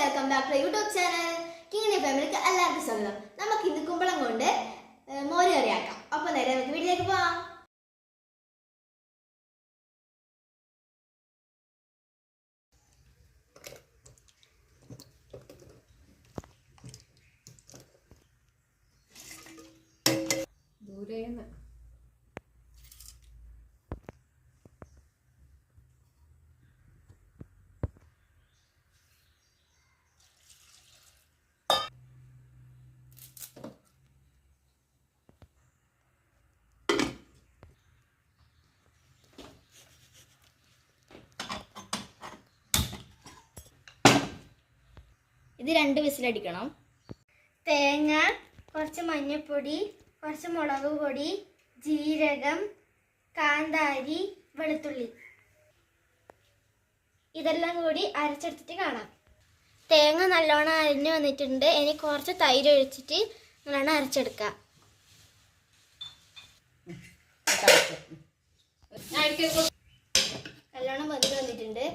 Welcome back to YouTube channel Kingini ഫാമിലിക്ക് എല്ലാവർക്കും സ്വാഗതം. നമുക്ക് ഇന്ന് കുമ്പളം കൊണ്ട് മോര് കറിയാക്കാം. അപ്പോൾ നേരെ നമുക്ക് വീട്ടിലേക്ക് പോവാം. ഇത് 2 വിസിലടിക്കണം. തേങ്ങ, കുറച്ച് മഞ്ഞൾപ്പൊടി, കുറച്ച് മുളക് പൊടി, ജീരകം, കാന്താരി, വെളുത്തുള്ളി ഇതെല്ലാം കൂടി അരച്ചെടുത്തിട്ട് കാണാം. തേങ്ങ നല്ലോണം അരിഞ്ഞു വന്നിട്ടുണ്ട്. ഇനി കുറച്ച് തൈര് ഒഴിച്ചിട്ട് നല്ലോണം അരച്ചെടുക്കാം. നല്ലോണം വെന്ത് വന്നിട്ടുണ്ട്.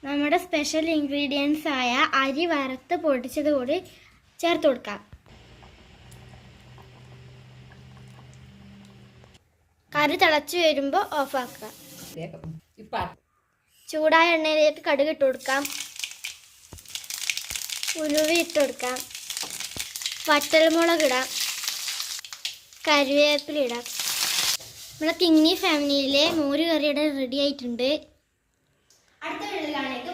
നമ്മുടെ സ്പെഷ്യൽ ഇൻഗ്രീഡിയൻസ് ആയ അരി വറുത്ത് പൊടിച്ചത് കൂടി ചേർത്ത് കൊടുക്കാം. കറി തിളച്ച് വരുമ്പോൾ ഓഫാക്കുക. ചൂടായ എണ്ണയിലേക്ക് കടുക് ഇട്ട് കൊടുക്കാം. ഉലുവ ഇട്ട് കൊടുക്കാം. വറ്റൽമുളക് ഇടാം. കറിവേപ്പില ഇടാം. നമ്മുടെ കിങ്ങിണി ഫാമിലിയിലെ മോര് കറിയുടെ റെഡി ആയിട്ടുണ്ട്. അടുത്ത വീഡിയോയിൽ കാണാം.